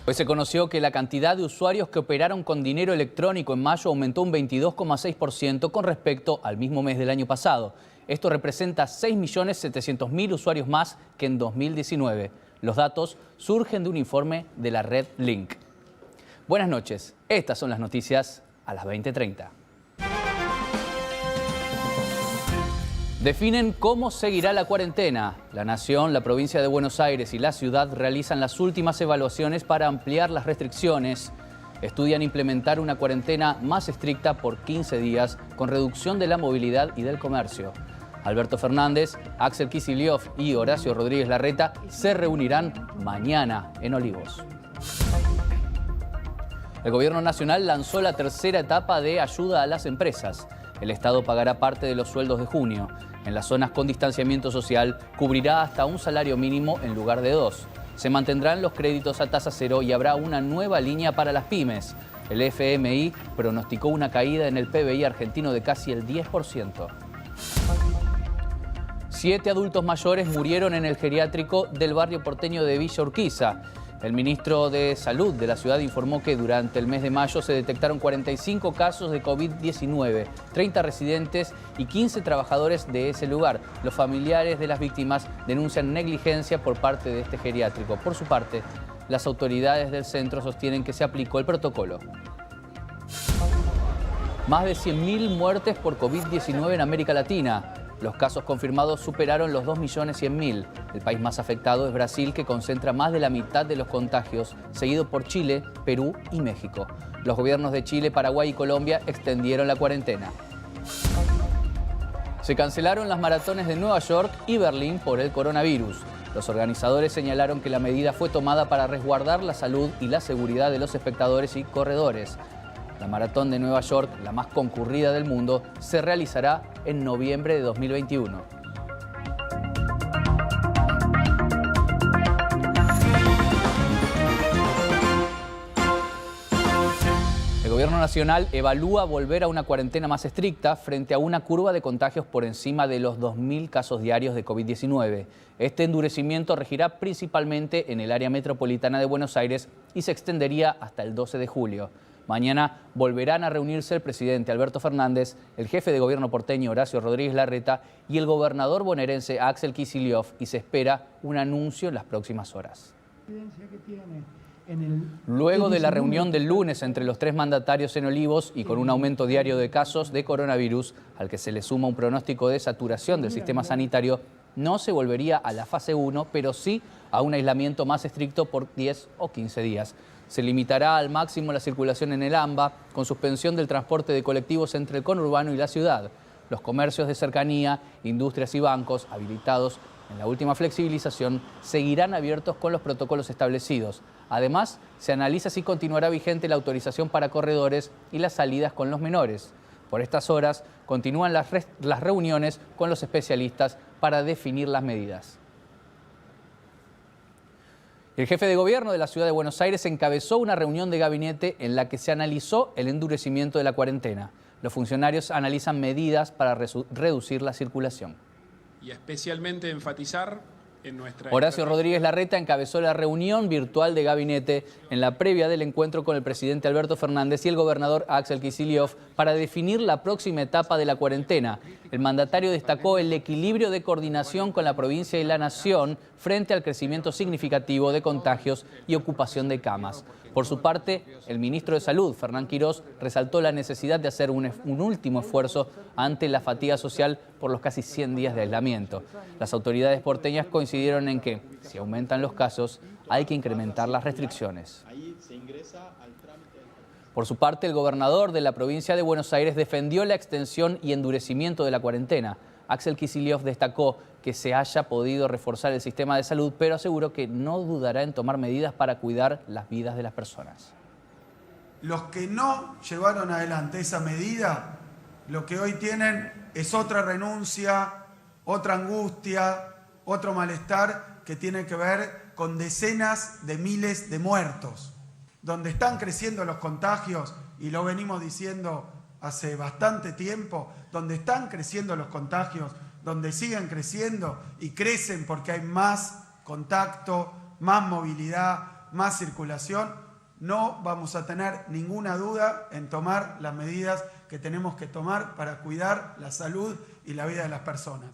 Hoy se conoció que la cantidad de usuarios que operaron con dinero electrónico en mayo aumentó un 22,6% con respecto al mismo mes del año pasado. Esto representa 6.700.000 usuarios más que en 2019. Los datos surgen de un informe de la red Link. Buenas noches, estas son las noticias a las 20:30. Definen cómo seguirá la cuarentena. La Nación, la provincia de Buenos Aires y la ciudad realizan las últimas evaluaciones para ampliar las restricciones. Estudian implementar una cuarentena más estricta por 15 días con reducción de la movilidad y del comercio. Alberto Fernández, Axel Kicillof y Horacio Rodríguez Larreta se reunirán mañana en Olivos. El Gobierno Nacional lanzó la tercera etapa de ayuda a las empresas. El Estado pagará parte de los sueldos de junio. En las zonas con distanciamiento social cubrirá hasta un salario mínimo en lugar de 2. Se mantendrán los créditos a tasa cero y habrá una nueva línea para las pymes. El FMI pronosticó una caída en el PBI argentino de casi el 10%. 7 adultos mayores murieron en el geriátrico del barrio porteño de Villa Urquiza. El ministro de Salud de la ciudad informó que durante el mes de mayo se detectaron 45 casos de COVID-19, 30 residentes y 15 trabajadores de ese lugar. Los familiares de las víctimas denuncian negligencia por parte de este geriátrico. Por su parte, las autoridades del centro sostienen que se aplicó el protocolo. Más de 100.000 muertes por COVID-19 en América Latina. Los casos confirmados superaron los 2.100.000. El país más afectado es Brasil, que concentra más de la mitad de los contagios, seguido por Chile, Perú y México. Los gobiernos de Chile, Paraguay y Colombia extendieron la cuarentena. Se cancelaron las maratones de Nueva York y Berlín por el coronavirus. Los organizadores señalaron que la medida fue tomada para resguardar la salud y la seguridad de los espectadores y corredores. La maratón de Nueva York, la más concurrida del mundo, se realizará en noviembre de 2021. El Gobierno Nacional evalúa volver a una cuarentena más estricta frente a una curva de contagios por encima de los 2.000 casos diarios de COVID-19. Este endurecimiento regirá principalmente en el área metropolitana de Buenos Aires y se extendería hasta el 12 de julio. Mañana volverán a reunirse el presidente Alberto Fernández, el jefe de gobierno porteño Horacio Rodríguez Larreta y el gobernador bonaerense Axel Kicillof, y se espera un anuncio en las próximas horas. Luego de la reunión del lunes entre los 3 mandatarios en Olivos y con un aumento diario de casos de coronavirus, al que se le suma un pronóstico de saturación del sistema sanitario, no se volvería a la fase 1, pero sí a un aislamiento más estricto por 10 o 15 días. Se limitará al máximo la circulación en el AMBA, con suspensión del transporte de colectivos entre el conurbano y la ciudad. Los comercios de cercanía, industrias y bancos habilitados en la última flexibilización seguirán abiertos con los protocolos establecidos. Además, se analiza si continuará vigente la autorización para corredores y las salidas con los menores. Por estas horas continúan las reuniones con los especialistas para definir las medidas. El jefe de gobierno de la ciudad de Buenos Aires encabezó una reunión de gabinete en la que se analizó el endurecimiento de la cuarentena. Los funcionarios analizan medidas para reducir la circulación. Y especialmente enfatizar en nuestra... Horacio Rodríguez Larreta encabezó la reunión virtual de gabinete en la previa del encuentro con el presidente Alberto Fernández y el gobernador Axel Kicillof para definir la próxima etapa de la cuarentena. El mandatario destacó el equilibrio de coordinación con la provincia y la nación frente al crecimiento significativo de contagios y ocupación de camas. Por su parte, el ministro de Salud, Fernán Quirós, resaltó la necesidad de hacer un último esfuerzo ante la fatiga social por los casi 100 días de aislamiento. Las autoridades porteñas coincidieron en que, si aumentan los casos, hay que incrementar las restricciones. Por su parte, el gobernador de la provincia de Buenos Aires defendió la extensión y endurecimiento de la cuarentena. Axel Kicillof destacó que se haya podido reforzar el sistema de salud, pero aseguró que no dudará en tomar medidas para cuidar las vidas de las personas. Los que no llevaron adelante esa medida, lo que hoy tienen es otra renuncia, otra angustia, otro malestar que tiene que ver con decenas de miles de muertos. Donde están creciendo los contagios, y lo venimos diciendo hace bastante tiempo, donde están creciendo los contagios, donde siguen creciendo y crecen porque hay más contacto, más movilidad, más circulación, no vamos a tener ninguna duda en tomar las medidas que tenemos que tomar para cuidar la salud y la vida de las personas.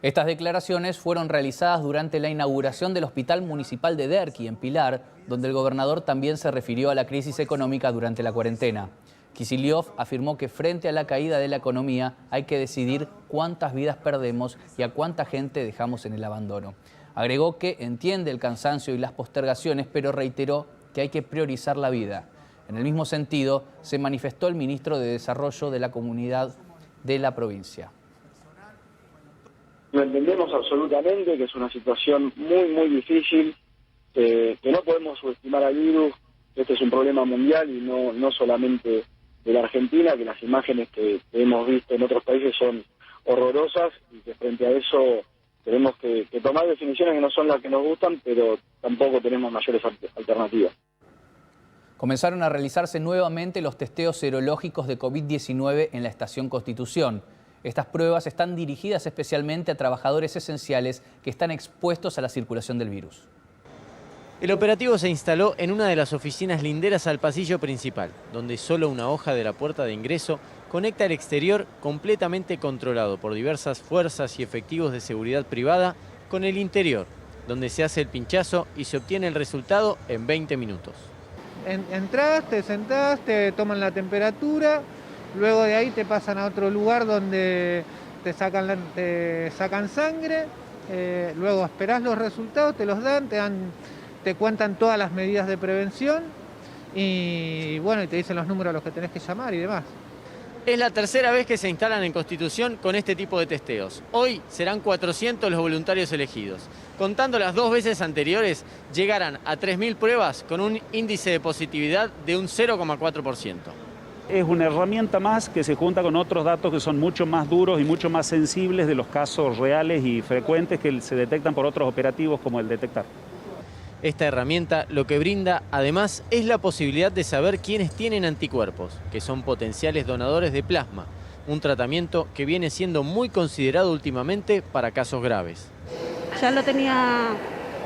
Estas declaraciones fueron realizadas durante la inauguración del Hospital Municipal de Derqui, en Pilar, donde el gobernador también se refirió a la crisis económica durante la cuarentena. Kicillof afirmó que frente a la caída de la economía hay que decidir cuántas vidas perdemos y a cuánta gente dejamos en el abandono. Agregó que entiende el cansancio y las postergaciones, pero reiteró que hay que priorizar la vida. En el mismo sentido, se manifestó el ministro de Desarrollo de la Comunidad de la provincia. Lo entendemos absolutamente, que es una situación muy difícil, que no podemos subestimar al virus. Este es un problema mundial y no solamente de la Argentina, que las imágenes que hemos visto en otros países son horrorosas y que frente a eso tenemos que tomar definiciones que no son las que nos gustan, pero tampoco tenemos mayores alternativas. Comenzaron a realizarse nuevamente los testeos serológicos de COVID-19 en la Estación Constitución. Estas pruebas están dirigidas especialmente a trabajadores esenciales que están expuestos a la circulación del virus. El operativo se instaló en una de las oficinas linderas al pasillo principal, donde solo una hoja de la puerta de ingreso conecta el exterior, completamente controlado por diversas fuerzas y efectivos de seguridad privada, con el interior, donde se hace el pinchazo y se obtiene el resultado en 20 minutos. Entrás, te sentás, te toman la temperatura, luego de ahí te pasan a otro lugar donde te sacan sangre, luego esperás los resultados, te los dan, te cuentan todas las medidas de prevención y bueno, y te dicen los números a los que tenés que llamar y demás. Es la tercera vez que se instalan en Constitución con este tipo de testeos. Hoy serán 400 los voluntarios elegidos. Contando las 2 veces anteriores, llegarán a 3.000 pruebas con un índice de positividad de un 0,4%. Es una herramienta más que se junta con otros datos que son mucho más duros y mucho más sensibles de los casos reales y frecuentes que se detectan por otros operativos como el detectar. Esta herramienta lo que brinda, además, es la posibilidad de saber quiénes tienen anticuerpos, que son potenciales donadores de plasma, un tratamiento que viene siendo muy considerado últimamente para casos graves. Ya lo tenía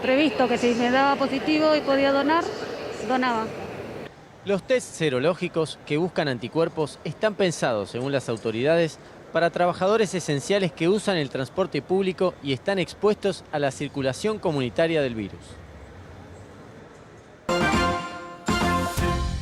previsto, que si me daba positivo y podía donar, donaba. Los test serológicos que buscan anticuerpos están pensados, según las autoridades, para trabajadores esenciales que usan el transporte público y están expuestos a la circulación comunitaria del virus.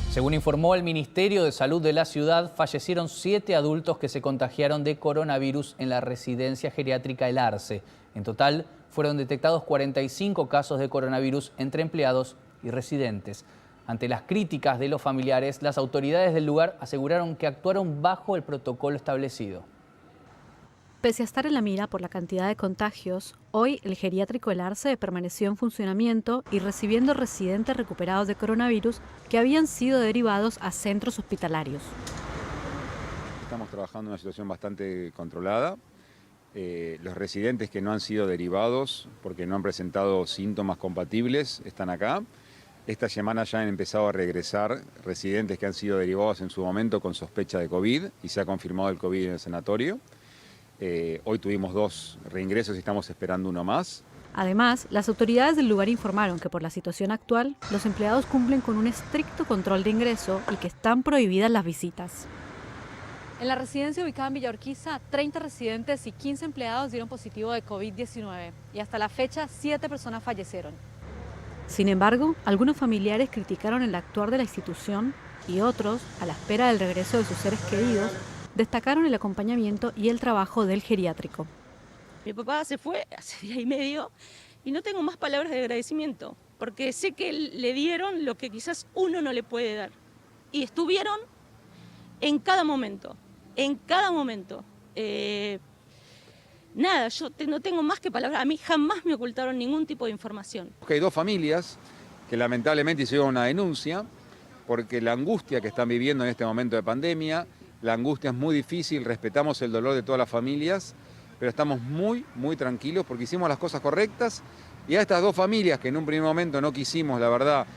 Según informó el Ministerio de Salud de la ciudad, fallecieron 7 adultos que se contagiaron de coronavirus en la residencia geriátrica El Arce. En total, fueron detectados 45 casos de coronavirus entre empleados y residentes. Ante las críticas de los familiares, las autoridades del lugar aseguraron que actuaron bajo el protocolo establecido. Pese a estar en la mira por la cantidad de contagios, hoy el geriátrico El Arce permaneció en funcionamiento y recibiendo residentes recuperados de coronavirus que habían sido derivados a centros hospitalarios. Estamos trabajando en una situación bastante controlada. Los residentes que no han sido derivados porque no han presentado síntomas compatibles están acá. Esta semana ya han empezado a regresar residentes que han sido derivados en su momento con sospecha de COVID y se ha confirmado el COVID en el sanatorio. Hoy tuvimos 2 reingresos y estamos esperando uno más. Además, las autoridades del lugar informaron que por la situación actual, los empleados cumplen con un estricto control de ingreso y que están prohibidas las visitas. En la residencia ubicada en Villa Urquiza, 30 residentes y 15 empleados dieron positivo de COVID-19 y hasta la fecha 7 personas fallecieron. Sin embargo, algunos familiares criticaron el actuar de la institución y otros, a la espera del regreso de sus seres queridos, destacaron el acompañamiento y el trabajo del geriátrico. Mi papá se fue hace día y medio y no tengo más palabras de agradecimiento, porque sé que le dieron lo que quizás uno no le puede dar. Y estuvieron en cada momento, en cada momento. Nada, yo no tengo más que palabras. A mí jamás me ocultaron ningún tipo de información. Hay 2 familias que lamentablemente hicieron una denuncia porque la angustia que están viviendo en este momento de pandemia, la angustia es muy difícil, respetamos el dolor de todas las familias, pero estamos muy tranquilos porque hicimos las cosas correctas y a estas 2 familias que en un primer momento no quisimos, la verdad,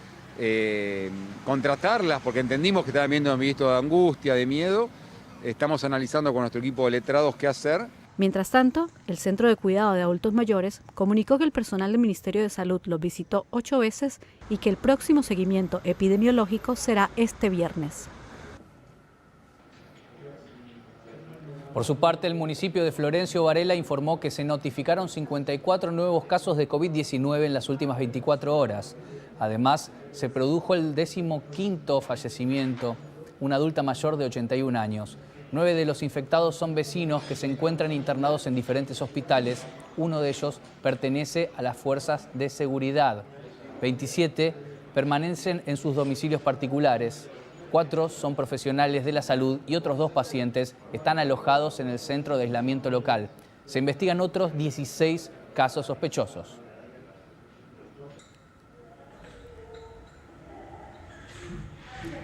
contratarlas porque entendimos que estaban viendo un visto de angustia, de miedo, estamos analizando con nuestro equipo de letrados qué hacer. Mientras tanto, el Centro de Cuidado de Adultos Mayores comunicó que el personal del Ministerio de Salud los visitó 8 veces y que el próximo seguimiento epidemiológico será este viernes. Por su parte, el municipio de Florencio Varela informó que se notificaron 54 nuevos casos de COVID-19 en las últimas 24 horas. Además, se produjo el 15º fallecimiento, una adulta mayor de 81 años. 9 de los infectados son vecinos que se encuentran internados en diferentes hospitales. Uno de ellos pertenece a las fuerzas de seguridad. 27 permanecen en sus domicilios particulares. 4 son profesionales de la salud y otros 2 pacientes están alojados en el centro de aislamiento local. Se investigan otros 16 casos sospechosos.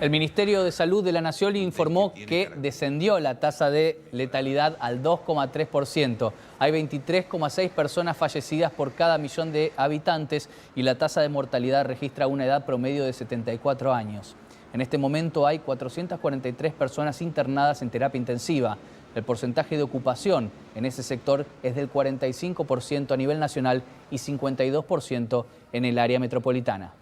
El Ministerio de Salud de la Nación informó que descendió la tasa de letalidad al 2,3%. Hay 23,6 personas fallecidas por cada millón de habitantes y la tasa de mortalidad registra una edad promedio de 74 años. En este momento hay 443 personas internadas en terapia intensiva. El porcentaje de ocupación en ese sector es del 45% a nivel nacional y 52% en el área metropolitana.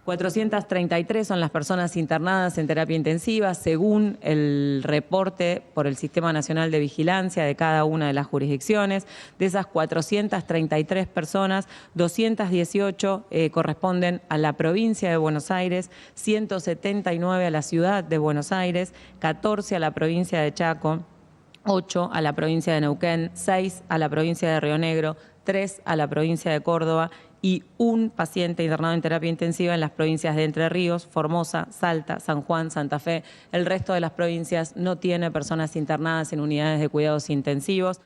433 son las personas internadas en terapia intensiva, según el reporte por el Sistema Nacional de Vigilancia de cada una de las jurisdicciones. De esas 433 personas, 218 corresponden a la provincia de Buenos Aires, 179 a la ciudad de Buenos Aires, 14 a la provincia de Chaco, 8 a la provincia de Neuquén, 6 a la provincia de Río Negro, 3 a la provincia de Córdoba y un paciente internado en terapia intensiva en las provincias de Entre Ríos, Formosa, Salta, San Juan, Santa Fe. El resto de las provincias no tiene personas internadas en unidades de cuidados intensivos.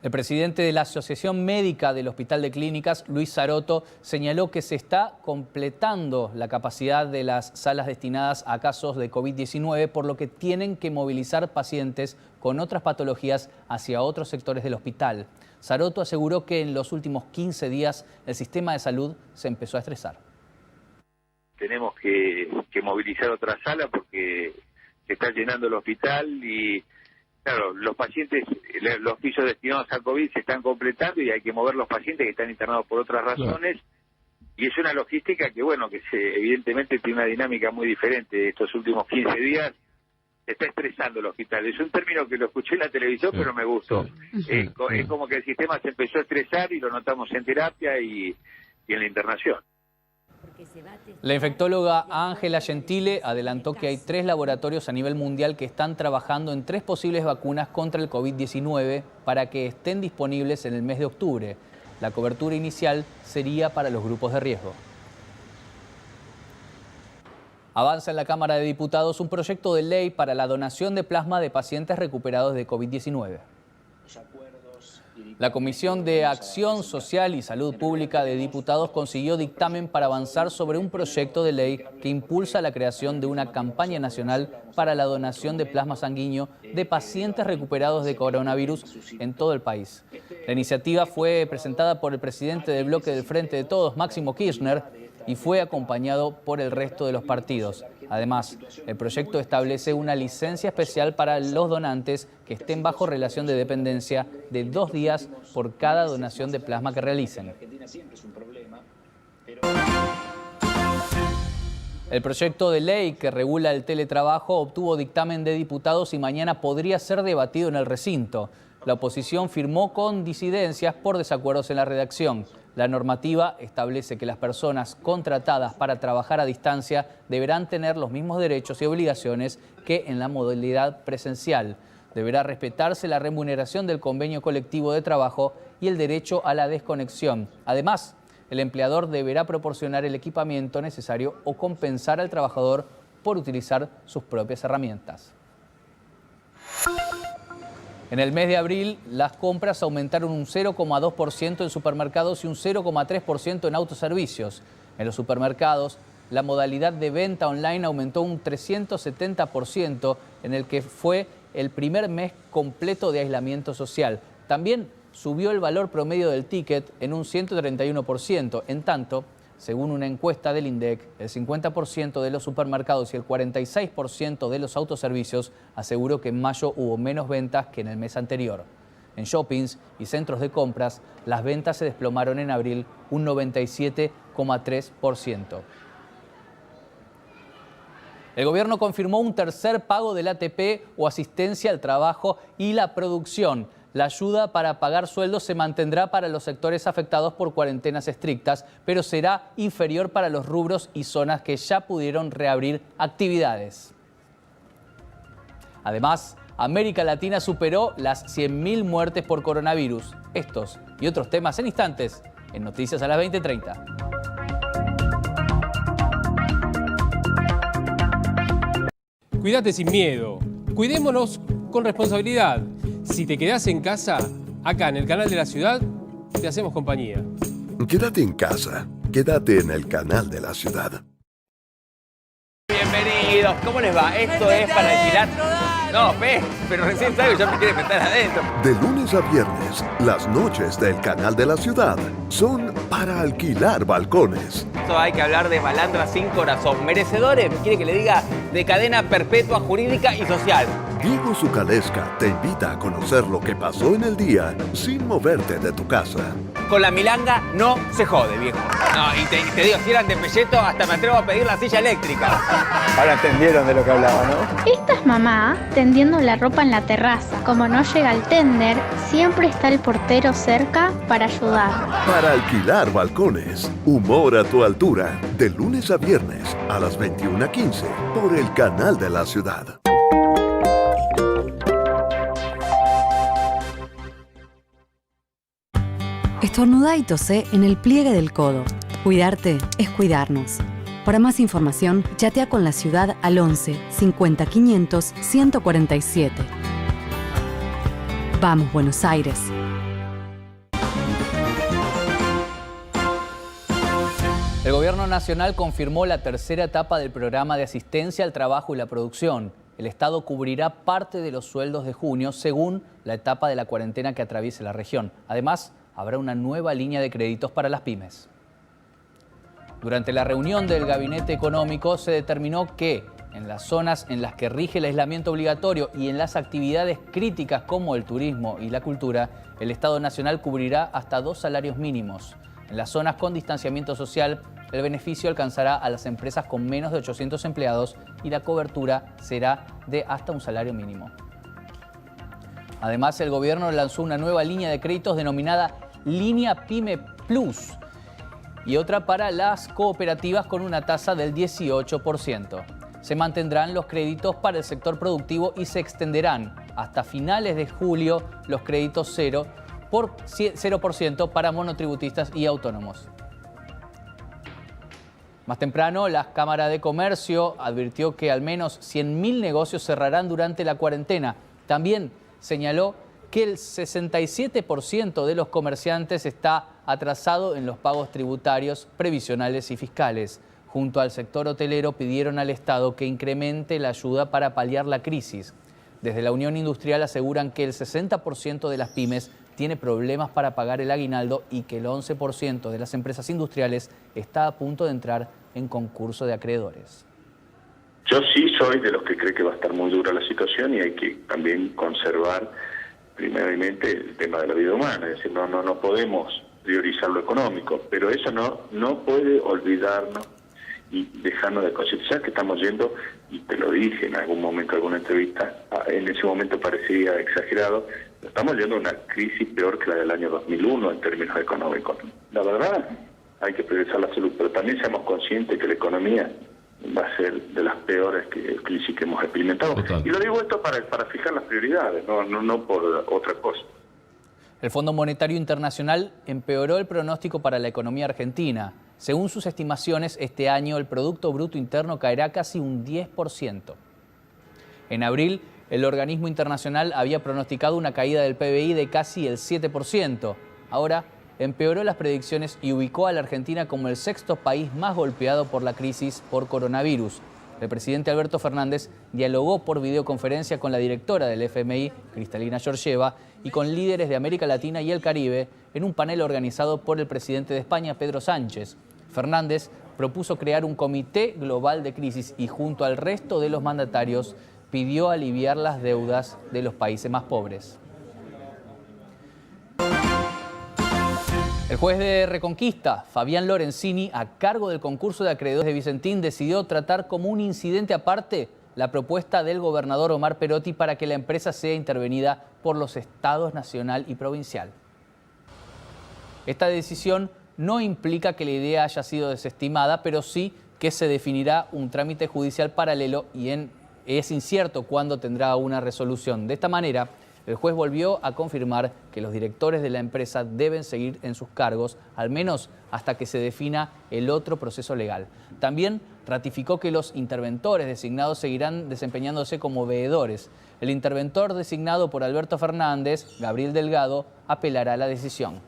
El presidente de la Asociación Médica del Hospital de Clínicas, Luis Sarotto, señaló que se está completando la capacidad de las salas destinadas a casos de COVID-19, por lo que tienen que movilizar pacientes con otras patologías hacia otros sectores del hospital. Sarotto aseguró que en los últimos 15 días el sistema de salud se empezó a estresar. Tenemos que movilizar otra sala porque se está llenando el hospital y, claro, los pacientes, los pisos destinados a COVID se están completando y hay que mover los pacientes que están internados por otras razones. Y es una logística que, bueno, evidentemente tiene una dinámica muy diferente. Estos últimos 15 días se está estresando el hospital. Es un término que lo escuché en la televisión, pero me gustó. Es como que el sistema se empezó a estresar y lo notamos en terapia y en la internación. La infectóloga Ángela Gentile adelantó que hay 3 laboratorios a nivel mundial que están trabajando en 3 posibles vacunas contra el COVID-19 para que estén disponibles en el mes de octubre. La cobertura inicial sería para los grupos de riesgo. Avanza en la Cámara de Diputados un proyecto de ley para la donación de plasma de pacientes recuperados de COVID-19. La Comisión de Acción Social y Salud Pública de Diputados consiguió dictamen para avanzar sobre un proyecto de ley que impulsa la creación de una campaña nacional para la donación de plasma sanguíneo de pacientes recuperados de coronavirus en todo el país. La iniciativa fue presentada por el presidente del bloque del Frente de Todos, Máximo Kirchner, y fue acompañado por el resto de los partidos. Además, el proyecto establece una licencia especial para los donantes que estén bajo relación de dependencia de 2 días por cada donación de plasma que realicen. El proyecto de ley que regula el teletrabajo obtuvo dictamen de diputados y mañana podría ser debatido en el recinto. La oposición firmó con disidencias por desacuerdos en la redacción. La normativa establece que las personas contratadas para trabajar a distancia deberán tener los mismos derechos y obligaciones que en la modalidad presencial. Deberá respetarse la remuneración del convenio colectivo de trabajo y el derecho a la desconexión. Además, el empleador deberá proporcionar el equipamiento necesario o compensar al trabajador por utilizar sus propias herramientas. En el mes de abril, las compras aumentaron un 0,2% en supermercados y un 0,3% en autoservicios. En los supermercados, la modalidad de venta online aumentó un 370%, en el que fue el primer mes completo de aislamiento social. También subió el valor promedio del ticket en un 131%. En tanto, Según una encuesta del INDEC, el 50% de los supermercados y el 46% de los autoservicios aseguró que en mayo hubo menos ventas que en el mes anterior. En shoppings y centros de compras, las ventas se desplomaron en abril un 97,3%. El gobierno confirmó un tercer pago del ATP o asistencia al trabajo y la producción. La ayuda para pagar sueldos se mantendrá para los sectores afectados por cuarentenas estrictas, pero será inferior para los rubros y zonas que ya pudieron reabrir actividades. Además, América Latina superó las 100.000 muertes por coronavirus. Estos y otros temas en instantes en Noticias a las 20:30. Cuídate sin miedo. Cuidémonos con responsabilidad. Si te quedás en casa, acá en el Canal de la Ciudad, te hacemos compañía. Quédate en casa. Quédate en el Canal de la Ciudad. Bienvenidos. ¿Cómo les va? Esto es para alquilar. No, pero recién salgo y ya me quiere meter adentro. De lunes a viernes, las noches del Canal de la Ciudad son para alquilar balcones. Esto hay que hablar de malandras sin corazón. Merecedores, quiere que le diga, de cadena perpetua jurídica y social. Diego Zucalesca te invita a conocer lo que pasó en el día sin moverte de tu casa. Con la milanga no se jode, viejo. No, y te digo, si eran de pelleto, hasta me atrevo a pedir la silla eléctrica. Ahora entendieron de lo que hablaba, ¿no? Esta es mamá tendiendo la ropa en la terraza. Como no llega el tender, siempre está el portero cerca para ayudar. Para alquilar balcones, humor a tu altura, de lunes a viernes a las 21:15 por el Canal de la Ciudad. Estornudá y tosé en el pliegue del codo. Cuidarte es cuidarnos. Para más información, chatea con la ciudad al 11 50 500 147. Vamos, Buenos Aires. El Gobierno Nacional confirmó la tercera etapa del programa de asistencia al trabajo y la producción. El Estado cubrirá parte de los sueldos de junio según la etapa de la cuarentena que atraviese la región. Además, habrá una nueva línea de créditos para las pymes. Durante la reunión del Gabinete Económico se determinó que en las zonas en las que rige el aislamiento obligatorio y en las actividades críticas como el turismo y la cultura, el Estado Nacional cubrirá hasta 2 salarios mínimos. En las zonas con distanciamiento social, el beneficio alcanzará a las empresas con menos de 800 empleados y la cobertura será de hasta un salario mínimo. Además, el gobierno lanzó una nueva línea de créditos denominada Línea Pyme Plus y otra para las cooperativas con una tasa del 18%. Se mantendrán los créditos para el sector productivo y se extenderán hasta finales de julio los créditos 0% para monotributistas y autónomos. Más temprano, la Cámara de Comercio advirtió que al menos 100.000 negocios cerrarán durante la cuarentena. También señaló que el 67% de los comerciantes está atrasado en los pagos tributarios, previsionales y fiscales. Junto al sector hotelero pidieron al Estado que incremente la ayuda para paliar la crisis. Desde la Unión Industrial aseguran que el 60% de las pymes tiene problemas para pagar el aguinaldo y que el 11% de las empresas industriales está a punto de entrar en concurso de acreedores. Yo sí soy de los que cree que va a estar muy dura la situación y hay que también conservar primeramente el tema de la vida humana, es decir, no podemos priorizar lo económico, pero eso no puede olvidarnos y dejarnos de concientizar que estamos yendo, y te lo dije en algún momento, en alguna entrevista, en ese momento parecía exagerado, estamos yendo a una crisis peor que la del año 2001 en términos económicos. La verdad, hay que priorizar la salud, pero también seamos conscientes que la economía va a ser de las peores crisis que hemos experimentado. Total. Y lo digo esto para fijar las prioridades, no por otra cosa. El Fondo Monetario Internacional empeoró el pronóstico para la economía argentina. Según sus estimaciones, este año el Producto Bruto Interno caerá casi un 10%. En abril, el organismo internacional había pronosticado una caída del PBI de casi el 7%. Ahora, empeoró las predicciones y ubicó a la Argentina como el 6º país más golpeado por la crisis por coronavirus. El presidente Alberto Fernández dialogó por videoconferencia con la directora del FMI, Cristalina Georgieva, y con líderes de América Latina y el Caribe en un panel organizado por el presidente de España, Pedro Sánchez. Fernández propuso crear un comité global de crisis y junto al resto de los mandatarios pidió aliviar las deudas de los países más pobres. El juez de Reconquista, Fabián Lorenzini, a cargo del concurso de acreedores de Vicentín, decidió tratar como un incidente aparte la propuesta del gobernador Omar Perotti para que la empresa sea intervenida por los estados nacional y provincial. Esta decisión no implica que la idea haya sido desestimada, pero sí que se definirá un trámite judicial paralelo y es incierto cuándo tendrá una resolución. De esta manera, el juez volvió a confirmar que los directores de la empresa deben seguir en sus cargos, al menos hasta que se defina el otro proceso legal. También ratificó que los interventores designados seguirán desempeñándose como veedores. El interventor designado por Alberto Fernández, Gabriel Delgado, apelará a la decisión.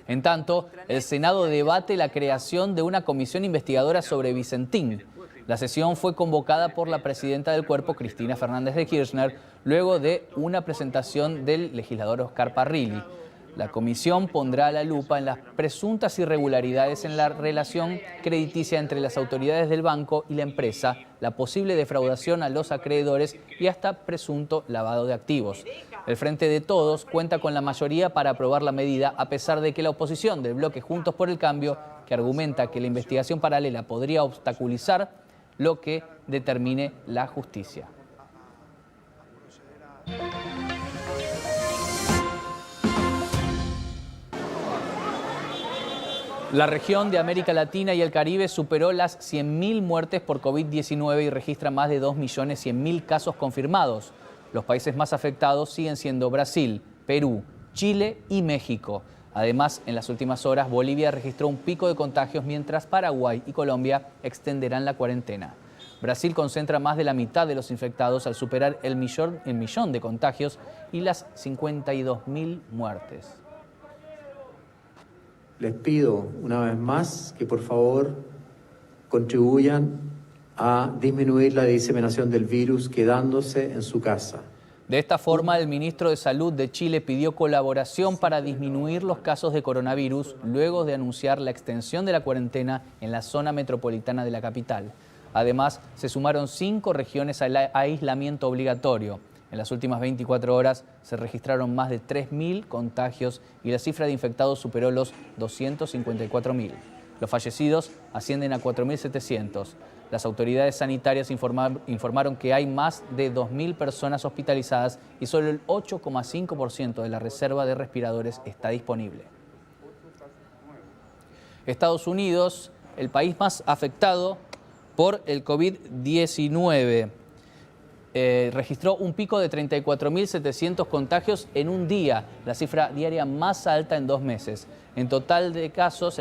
En tanto, el Senado debate la creación de una comisión investigadora sobre Vicentín. La sesión fue convocada por la presidenta del cuerpo, Cristina Fernández de Kirchner, luego de una presentación del legislador Oscar Parrilli. La comisión pondrá la lupa en las presuntas irregularidades en la relación crediticia entre las autoridades del banco y la empresa, la posible defraudación a los acreedores y hasta presunto lavado de activos. El Frente de Todos cuenta con la mayoría para aprobar la medida, a pesar de que la oposición del bloque Juntos por el Cambio, que argumenta que la investigación paralela podría obstaculizar lo que determine la justicia. La región de América Latina y el Caribe superó las 100.000 muertes por COVID-19 y registra más de 2.100.000 casos confirmados. Los países más afectados siguen siendo Brasil, Perú, Chile y México. Además, en las últimas horas, Bolivia registró un pico de contagios, mientras Paraguay y Colombia extenderán la cuarentena. Brasil concentra más de la mitad de los infectados al superar el millón de contagios y las 52.000 muertes. Les pido una vez más que por favor contribuyan a disminuir la diseminación del virus quedándose en su casa. De esta forma, el ministro de Salud de Chile pidió colaboración para disminuir los casos de coronavirus luego de anunciar la extensión de la cuarentena en la zona metropolitana de la capital. Además, se sumaron 5 regiones al aislamiento obligatorio. En las últimas 24 horas se registraron más de 3.000 contagios y la cifra de infectados superó los 254.000. Los fallecidos ascienden a 4.700. Las autoridades sanitarias informaron que hay más de 2.000 personas hospitalizadas y solo el 8,5% de la reserva de respiradores está disponible. Estados Unidos, el país más afectado por el COVID-19. Registró un pico de 34.700 contagios en un día, la cifra diaria más alta en 2 meses. El total de casos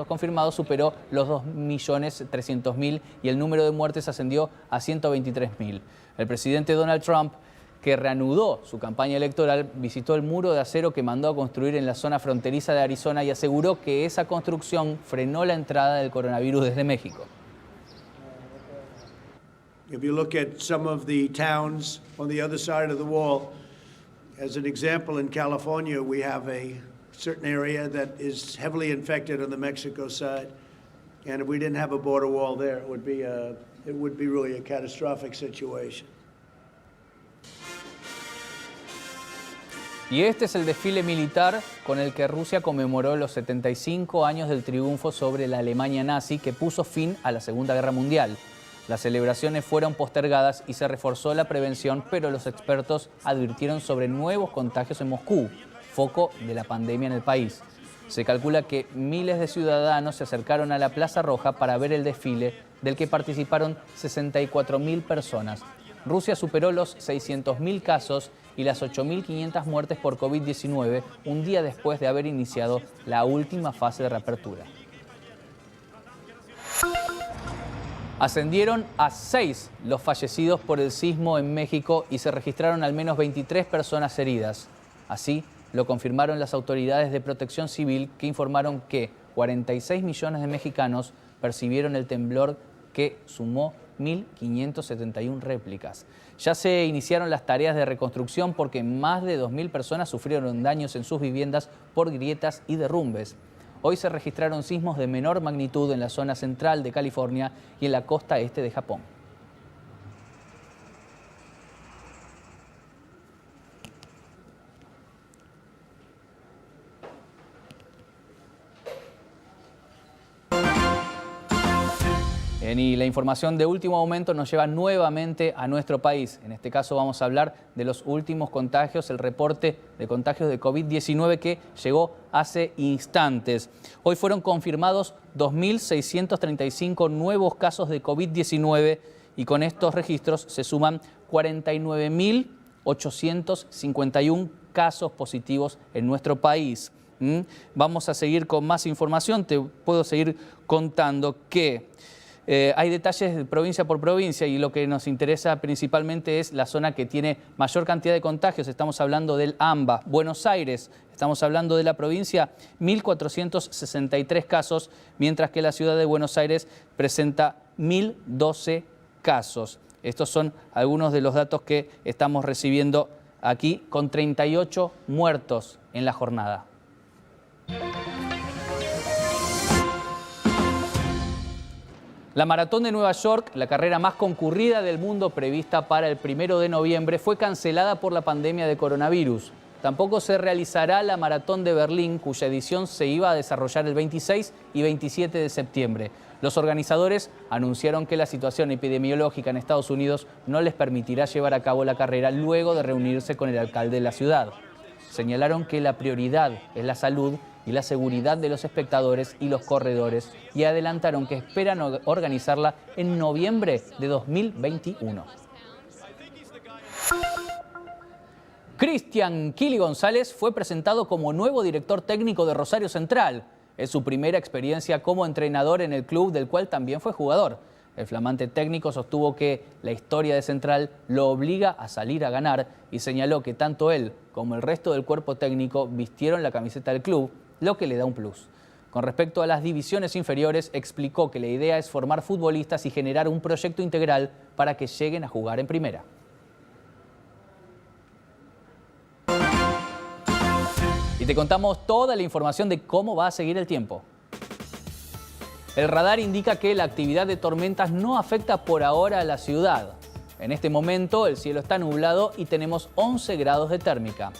confirmados superó los 2.300.000 y el número de muertes ascendió a 123.000. El presidente Donald Trump, que reanudó su campaña electoral, visitó el muro de acero que mandó a construir en la zona fronteriza de Arizona y aseguró que esa construcción frenó la entrada del coronavirus desde México. If you look at some of the towns on the other side of the wall, as an example, in California, we have a certain area that is heavily infected on the Mexico side, and if we didn't have a border wall there, it would be really a catastrophic situation. Y este es el desfile militar con el que Rusia conmemoró los 75 años del triunfo sobre la Alemania nazi que puso fin a la Segunda Guerra Mundial. Las celebraciones fueron postergadas y se reforzó la prevención, pero los expertos advirtieron sobre nuevos contagios en Moscú, foco de la pandemia en el país. Se calcula que miles de ciudadanos se acercaron a la Plaza Roja para ver el desfile, del que participaron 64.000 personas. Rusia superó los 600.000 casos y las 8.500 muertes por COVID-19, un día después de haber iniciado la última fase de reapertura. Ascendieron a 6 los fallecidos por el sismo en México y se registraron al menos 23 personas heridas. Así lo confirmaron las autoridades de Protección Civil, que informaron que 46 millones de mexicanos percibieron el temblor, que sumó 1.571 réplicas. Ya se iniciaron las tareas de reconstrucción porque más de 2.000 personas sufrieron daños en sus viviendas por grietas y derrumbes. Hoy se registraron sismos de menor magnitud en la zona central de California y en la costa este de Japón. Y la información de último momento nos lleva nuevamente a nuestro país. En este caso vamos a hablar de los últimos contagios, el reporte de contagios de COVID-19 que llegó hace instantes. Hoy fueron confirmados 2.635 nuevos casos de COVID-19 y con estos registros se suman 49.851 casos positivos en nuestro país. Vamos a seguir con más información. Te puedo seguir contando que hay detalles de provincia por provincia y lo que nos interesa principalmente es la zona que tiene mayor cantidad de contagios. Estamos hablando del AMBA, Buenos Aires. Estamos hablando de la provincia, 1.463 casos, mientras que la ciudad de Buenos Aires presenta 1.012 casos. Estos son algunos de los datos que estamos recibiendo aquí, con 38 muertos en la jornada. La Maratón de Nueva York, la carrera más concurrida del mundo prevista para el 1 de noviembre, fue cancelada por la pandemia de coronavirus. Tampoco se realizará la Maratón de Berlín, cuya edición se iba a desarrollar el 26 y 27 de septiembre. Los organizadores anunciaron que la situación epidemiológica en Estados Unidos no les permitirá llevar a cabo la carrera luego de reunirse con el alcalde de la ciudad. Señalaron que la prioridad es la salud y la seguridad de los espectadores y los corredores y adelantaron que esperan organizarla en noviembre de 2021. Cristian Kili González fue presentado como nuevo director técnico de Rosario Central. Es su primera experiencia como entrenador en el club del cual también fue jugador. El flamante técnico sostuvo que la historia de Central lo obliga a salir a ganar y señaló que tanto él como el resto del cuerpo técnico vistieron la camiseta del club, lo que le da un plus. Con respecto a las divisiones inferiores, explicó que la idea es formar futbolistas y generar un proyecto integral para que lleguen a jugar en primera. Y te contamos toda la información de cómo va a seguir el tiempo. El radar indica que la actividad de tormentas no afecta por ahora a la ciudad. En este momento el cielo está nublado y tenemos 11 grados de térmica.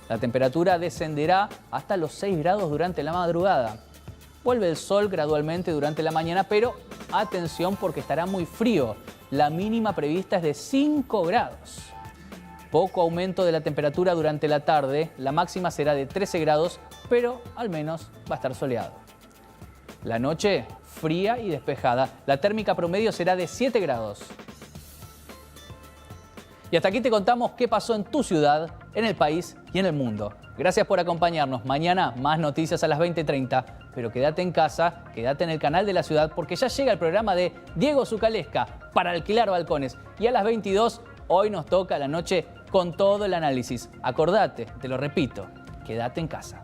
La temperatura descenderá hasta los 6 grados durante la madrugada. Vuelve el sol gradualmente durante la mañana, pero atención porque estará muy frío. La mínima prevista es de 5 grados. Poco aumento de la temperatura durante la tarde. La máxima será de 13 grados, pero al menos va a estar soleado. La noche fría y despejada. La térmica promedio será de 7 grados. Y hasta aquí te contamos qué pasó en tu ciudad, en el país y en el mundo. Gracias por acompañarnos. Mañana más noticias a las 20:30, pero quédate en casa, quédate en el canal de la ciudad porque ya llega el programa de Diego Zucalesca para alquilar balcones. Y a las 22, hoy nos toca la noche con todo el análisis. Acordate, te lo repito, quédate en casa.